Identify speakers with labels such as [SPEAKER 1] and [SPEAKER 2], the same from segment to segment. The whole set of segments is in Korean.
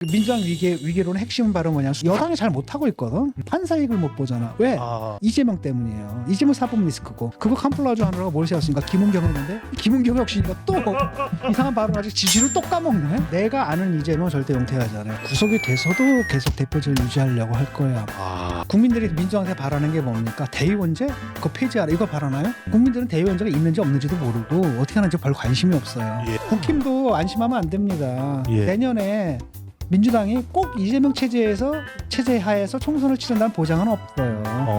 [SPEAKER 1] 민주당 위기론의 핵심은 바로 뭐냐, 여당이 잘 못하고 있거든. 판사 이익을 못 보잖아. 왜? 이재명 때문이에요. 이재명 사법 리스크고, 그거 캄플라주 하느라고 뭘 세웠으니까 김은경이었는데, 김은경 역시 또 이상한 발언 아직 지지를 또 까먹네. 내가 아는 이재명은 절대 용퇴하지 않아요. 구속이 돼서도 계속 대표직을 유지하려고 할 거야. 국민들이 민주당한테 바라는 게 뭡니까? 대의원제? 그거 폐지하라, 이거 바라나요? 국민들은 대의원제가 있는지 없는지도 모르고 어떻게 하는지 별 관심이 없어요. 국힘도 안심하면 안 됩니다. 내년에 민주당이 꼭 이재명 체제 하에서 총선을 치른다는 보장은 없어요.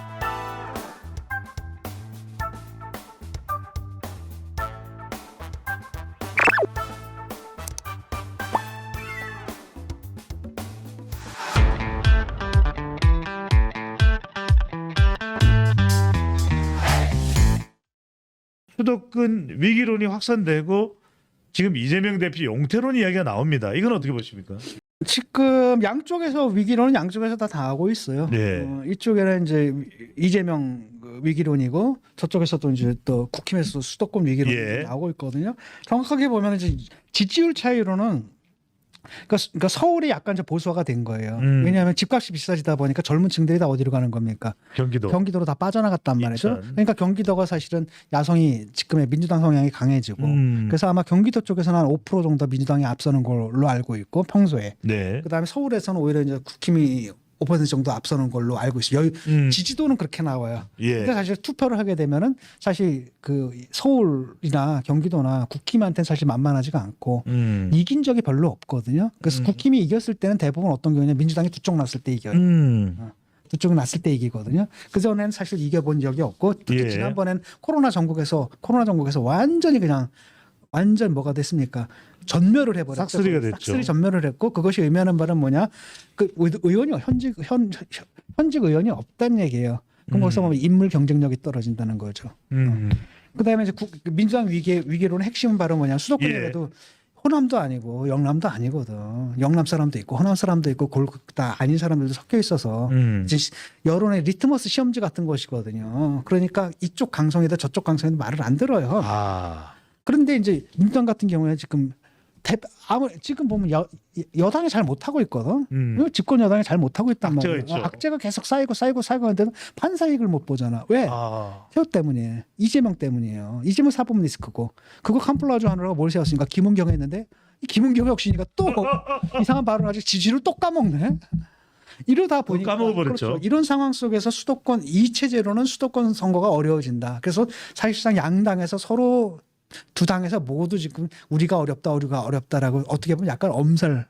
[SPEAKER 2] 수도권 위기론이 확산되고 지금 이재명 대표 용태론 이야기가 나옵니다. 이건 어떻게 보십니까?
[SPEAKER 1] 지금 양쪽에서 위기론은 양쪽에서 다 당하고 있어요.
[SPEAKER 2] 네.
[SPEAKER 1] 이쪽에는 이제 이재명 위기론이고, 저쪽에서도 이제 또 국힘에서 수도권 위기론이 나오고 있거든요. 정확하게 보면 이제 지지율 차이로는 그러니까 서울이 약간 좀 보수화가 된 거예요. 왜냐하면 집값이 비싸지다 보니까 젊은 층들이 다 어디로 가는 겁니까? 경기도로 다 빠져나갔단 말이죠. 그러니까 경기도가 사실은 야성이 지금의 민주당 성향이 강해지고, 그래서 아마 경기도 쪽에서는 한 5% 정도 민주당이 앞서는 걸로 알고 있고, 평소에. 그다음에 서울에서는 오히려 이제 국힘이 5% 정도 앞서는 걸로 알고 있어요. 지지도는 그렇게 나와요. 근데 사실 투표를 하게 되면은 사실 그 서울이나 경기도나 국힘한테는 사실 만만하지가 않고, 이긴 적이 별로 없거든요. 그래서 국힘이 이겼을 때는 대부분 어떤 경우냐, 민주당이 두 쪽 났을 때 이겨요. 두 쪽 났을 때 이기거든요. 그 전에는 사실 이겨본 적이 없고, 특히 지난번엔 코로나 전국에서 완전 뭐가 됐습니까? 전멸을 해버렸죠.
[SPEAKER 2] 싹쓸이가 됐죠.
[SPEAKER 1] 싹쓸이 전멸을 했고, 그것이 의미하는 바는 뭐냐? 그 의원이 현직 의원이 없다는 얘기예요. 그럼 거기서 보면 인물 경쟁력이 떨어진다는 거죠. 그다음에 이제 민주당 위기론의 핵심은 바로 뭐냐? 수도권에도 호남도 아니고 영남도 아니거든. 영남 사람도 있고 호남 사람도 있고 다 아닌 사람들도 섞여 있어서 이제 여론의 리트머스 시험지 같은 것이거든요. 그러니까 이쪽 강성이다 저쪽 강성이다 말을 안 들어요. 그런데 이제 민주당 같은 경우에 지금 지금 보면 여당이 잘 못하고 있거든. 집권 여당이 잘 못하고 있단 말이에요. 악재가 계속 쌓이고 하는데도 판사 이익을 못 보잖아. 왜? 표 때문에, 이재명 때문이에요. 이재명 사법 리스크고, 그거 캄플라주 하느라고 뭘 세웠으니까 김은경 했는데, 이 김은경 역시니까 또 이상한 발언 아직 지지를 또 까먹네. 이러다 보니까
[SPEAKER 2] 까먹어버렸죠.
[SPEAKER 1] 그렇죠. 이런 상황 속에서 이 체제로는 수도권 선거가 어려워진다. 그래서 사실상 양당에서 서로 두 당에서 모두 지금 우리가 어렵다라고 어떻게 보면 약간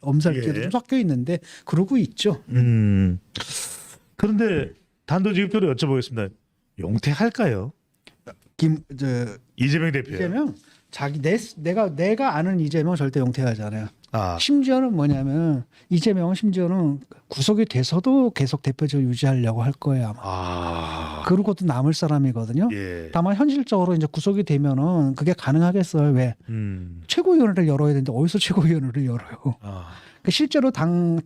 [SPEAKER 1] 엄살기도 좀 섞여 있는데 그러고 있죠.
[SPEAKER 2] 그런데 단도직입적으로 여쭤보겠습니다. 용퇴할까요? 이재명 대표.
[SPEAKER 1] 이재명 내가 아는 이재명 절대 용퇴하지 않아요. 심지어는 뭐냐면 이재명은 구속이 돼서도 계속 대표직을 유지하려고 할 거예요, 아마. 그러고도 남을 사람이거든요. 다만 현실적으로 이제 구속이 되면은 그게 가능하겠어요. 왜? 최고위원회를 열어야 되는데 어디서 최고위원회를 열어요? 실제로 당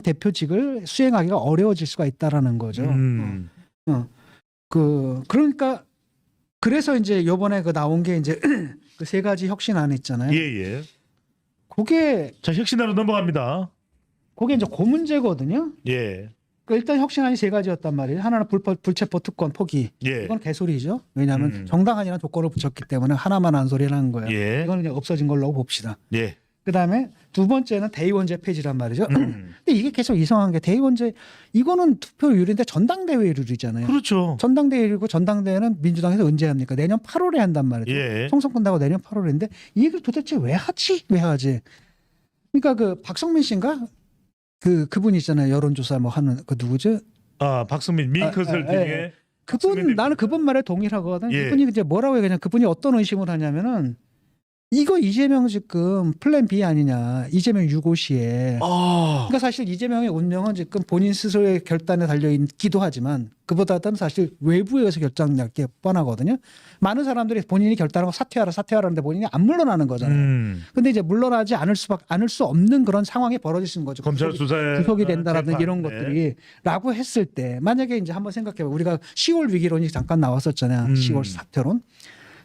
[SPEAKER 1] 대표직을 수행하기가 어려워질 수가 있다라는 거죠. 그러니까 그래서 이제 이번에 나온 게 이제 그 세 가지 혁신안 있잖아요. 그게
[SPEAKER 2] 혁신안으로 넘어갑니다.
[SPEAKER 1] 그게 이제 그 문제거든요. 그러니까 일단 혁신안이 세 가지였단 말이에요. 하나는 불체포 특권 포기. 이건 개소리죠. 왜냐하면 정당한이라는 조건을 붙였기 때문에 하나만 한 소리를 한 거예요. 이건 그냥 없어진 걸로 봅시다. 그다음에 두 번째는 대의원제 폐지란 말이죠. 근데 이게 계속 이상한 게, 대의원제 이거는 투표율인데 전당대회율이잖아요.
[SPEAKER 2] 그렇죠.
[SPEAKER 1] 전당대회율이고, 전당대회는 민주당에서 언제 합니까? 내년 8월에 한단 말이죠. 총선 끝나고 내년 8월인데 이걸 도대체 왜 하지? 그러니까 그 박성민 씨인가? 그분 있잖아요. 여론조사 뭐 하는 그 누구죠?
[SPEAKER 2] 박성민 민컨설팅의
[SPEAKER 1] 나는 그분 말에 동일하거든. 그분이 이제 뭐라고 해야, 그분이 어떤 의심을 하냐면은, 이거 이재명 지금 플랜 B 아니냐, 이재명 유고시에. 그러니까 사실 이재명의 운명은 지금 본인 스스로의 결단에 달려 있기도 하지만, 그보다는 사실 외부에 의해서 결정날 게 뻔하거든요. 많은 사람들이 본인이 결단하고 사퇴하라는데 본인이 안 물러나는 거잖아요. 근데 이제 물러나지 않을 수 없는 그런 상황이 벌어지는 거죠.
[SPEAKER 2] 검찰 수사에
[SPEAKER 1] 구속이 된다라든지 이런 것들이라고 했을 때, 만약에 이제 한번 생각해봐. 우리가 10월 위기론이 잠깐 나왔었잖아요. 10월 사퇴론.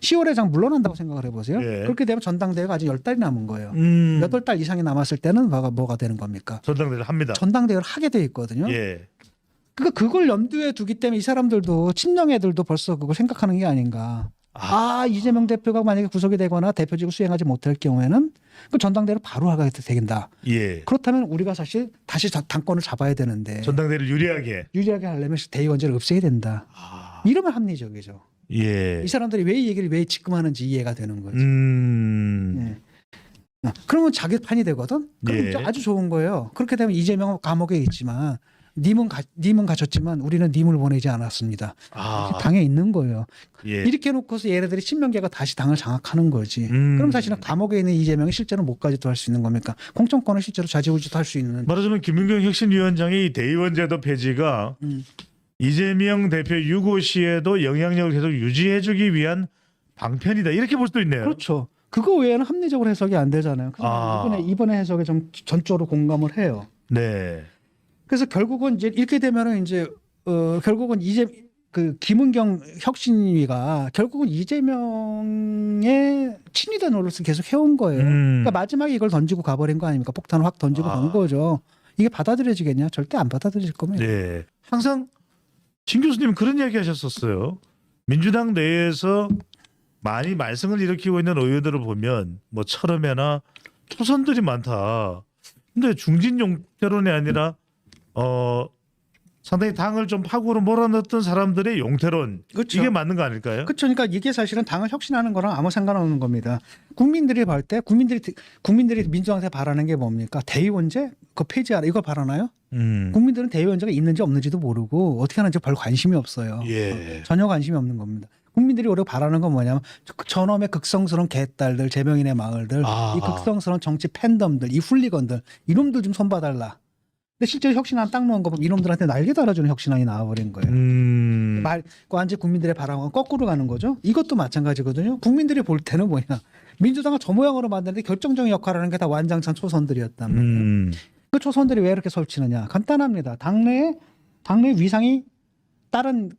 [SPEAKER 1] 10월에 장 물러난다고 생각을 해보세요.
[SPEAKER 2] 예.
[SPEAKER 1] 그렇게 되면 전당대회가 아직 10달이 남은 거예요. 8달 이상이 남았을 때는 뭐가 되는 겁니까?
[SPEAKER 2] 전당대회를 합니다.
[SPEAKER 1] 전당대회를 하게 돼 있거든요.
[SPEAKER 2] 예.
[SPEAKER 1] 그러니까 그걸 염두에 두기 때문에 이 사람들도 친명 애들도 벌써 그거 생각하는 게 아닌가. 이재명 대표가 만약에 구속이 되거나 대표직을 수행하지 못할 경우에는 그 전당대회를 바로 하게 되겠다.
[SPEAKER 2] 예.
[SPEAKER 1] 그렇다면 우리가 사실 다시 당권을 잡아야 되는데
[SPEAKER 2] 전당대회를 유리하게
[SPEAKER 1] 하려면 대의원제를 없애야 된다. 이러면 합리적이죠.
[SPEAKER 2] 예.
[SPEAKER 1] 이 사람들이 왜 이 얘기를 왜 지금 하는지 이해가 되는 거죠. 그러면 자기 판이 되거든. 그럼
[SPEAKER 2] 예.
[SPEAKER 1] 아주 좋은 거예요. 그렇게 되면 이재명은 감옥에 있지만 님은 가셨지만 우리는 님을 보내지 않았습니다. 당에 있는 거예요.
[SPEAKER 2] 예.
[SPEAKER 1] 이렇게 놓고서 얘네들이 친명계가 다시 당을 장악하는 거지. 그럼 사실은 감옥에 있는 이재명이 실제로 목까지도 할 수 있는 겁니까? 공천권을 실제로 좌지우지도 할 수 있는.
[SPEAKER 2] 말하자면 김은경 혁신위원장의 대의원제도 폐지가 이재명 대표 유고 시에도 영향력을 계속 유지해주기 위한 방편이다. 이렇게 볼 수도 있네요.
[SPEAKER 1] 그렇죠. 그거 외에는 합리적으로 해석이 안 되잖아요. 그래서 이번에 해석에 좀 전적으로 공감을 해요.
[SPEAKER 2] 네.
[SPEAKER 1] 그래서 결국은 이제 이렇게 되면은 이제 결국은 김은경 혁신위가 결국은 이재명의 친위대 노릇을 계속 해온 거예요. 그러니까 마지막에 이걸 던지고 가버린 거 아닙니까? 폭탄을 확 던지고 간 거죠. 이게 받아들여지겠냐? 절대 안 받아들일 겁니다.
[SPEAKER 2] 네. 항상 진 교수님 그런 이야기 하셨었어요. 민주당 내에서 많이 말썽을 일으키고 있는 의원들을 보면 뭐 철험회나 초선들이 많다. 근데 중진 용태론이 아니라 상당히 당을 좀 파고로 몰아넣었던 사람들의 용태론.
[SPEAKER 1] 그렇죠.
[SPEAKER 2] 이게 맞는 거 아닐까요?
[SPEAKER 1] 그렇죠. 그러니까 이게 사실은 당을 혁신하는 거랑 아무 상관없는 겁니다. 국민들이 볼 때 국민들이 민주당한테 바라는 게 뭡니까? 대의원제 그거 폐지하라 이거 바라나요? 국민들은 대의원제가 있는지 없는지도 모르고 어떻게 하는지 별 관심이 없어요.
[SPEAKER 2] 예.
[SPEAKER 1] 전혀 관심이 없는 겁니다. 국민들이 오히려 바라는 건 뭐냐면 저놈의 극성스러운 개딸들, 재명인의 마을들, 이 극성스러운 정치 팬덤들, 이 훌리건들 이놈들 좀 손봐달라. 근데 실제로 혁신안 딱 놓은 거 보면 이놈들한테 날개 달아주는 혁신안이 나와버린 거예요. 완전 국민들의 바람은 거꾸로 가는 거죠. 이것도 마찬가지거든요. 국민들이 볼 때는 뭐냐. 민주당을 저 모양으로 만드는데 결정적인 역할을 하는 게 다 완장찬 초선들이었단 말이에요. 그 초선들이 왜 이렇게 설치느냐. 간단합니다. 당내 위상이 다른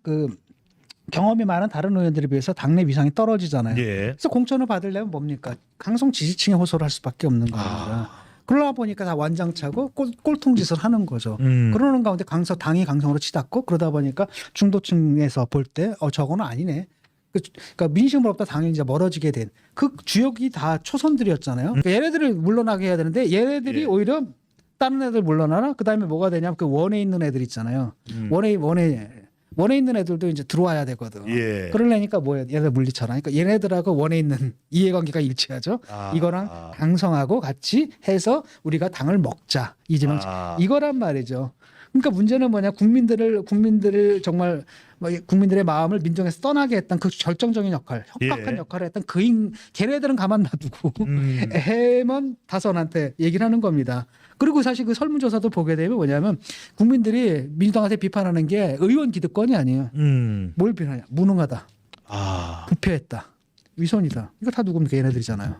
[SPEAKER 1] 경험이 많은 다른 의원들에 비해서 당내 위상이 떨어지잖아요.
[SPEAKER 2] 예.
[SPEAKER 1] 그래서 공천을 받으려면 뭡니까? 강성 지지층에 호소를 할 수밖에 없는 겁니다. 그러다 보니까 다 완장차고 꼴통짓을 하는 거죠. 그러는 가운데 당이 강성으로 치닫고 그러다 보니까 중도층에서 볼 때 저거는 아니네. 그러니까 민심으로부터 당이 이제 멀어지게 된 그 주역이 다 초선들이었잖아요. 그러니까 얘네들을 물러나게 해야 되는데 얘네들이 오히려 다른 애들 물러나라. 그다음에 뭐가 되냐면 그 원에 있는 애들 있잖아요. 원에 있는 애들도 이제 들어와야 되거든.
[SPEAKER 2] 예.
[SPEAKER 1] 그러려니까 뭐야 얘네들 물리쳐라. 그러니까 얘네들하고 원에 있는 이해관계가 일치하죠. 이거랑 강성하고 같이 해서 우리가 당을 먹자. 이재명 이거란 말이죠. 그러니까 문제는 뭐냐 국민들을 정말 국민들의 마음을 민정에서 떠나게 했던 그 결정적인 역할, 협박한 역할을 했던 걔네들은 가만 놔두고 해먼 다선한테 얘기를 하는 겁니다. 그리고 사실 그 설문조사도 보게 되면 뭐냐면 국민들이 민주당한테 비판하는 게 의원 기득권이 아니에요. 뭘 비판하냐? 무능하다, 부패했다, 위선이다. 이거 다 누굽니까? 얘네들이잖아요.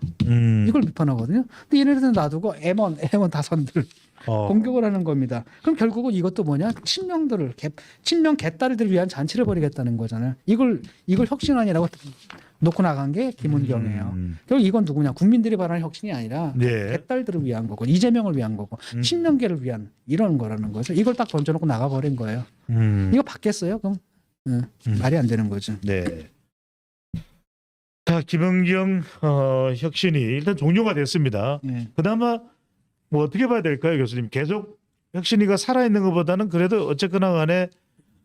[SPEAKER 1] 이걸 비판하거든요. 근데 얘네들은 놔두고 애먼 다선들 공격을 하는 겁니다. 그럼 결국은 이것도 뭐냐? 친명 개딸들을 위한 잔치를 벌이겠다는 거잖아요. 이걸 혁신안이라고 놓고 나간 게 김은경이에요. 결국 이건 누구냐? 국민들이 바라는 혁신이 아니라 개딸들을 위한 거고 이재명을 위한 거고 친명계를 위한 이런 거라는 거죠. 이걸 딱 던져놓고 나가버린 거예요. 이거 받겠어요? 그럼 말이 안 되는 거죠.
[SPEAKER 2] 네. 자, 김은경 혁신이 일단 종료가 됐습니다. 그나마 뭐 어떻게 봐야 될까요, 교수님? 계속 혁신이가 살아있는 것보다는 그래도 어쨌거나 간에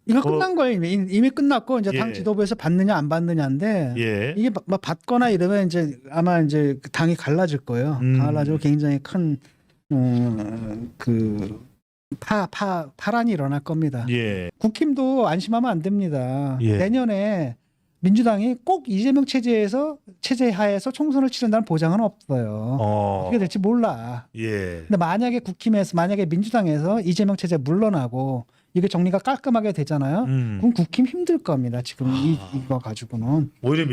[SPEAKER 1] 이거 끝난 거예요. 이미 끝났고 이제 당 지도부에서 받느냐 안 받느냐인데 이게 막 받거나 이러면 이제 아마 이제 당이 갈라질 거예요. 갈라지고 굉장히 큰 파란이 일어날 겁니다. 국힘도 안심하면 안 됩니다. 내년에 민주당이 꼭 이재명 체제 하에서 총선을 치른다는 보장은 없어요. 어떻게 될지 몰라. 근데 만약에 만약에 민주당에서 이재명 체제 물러나고 이게 정리가 깔끔하게 되잖아요. 그럼 국힘 힘들 겁니다. 지금 이거 가지고는.
[SPEAKER 2] 오히려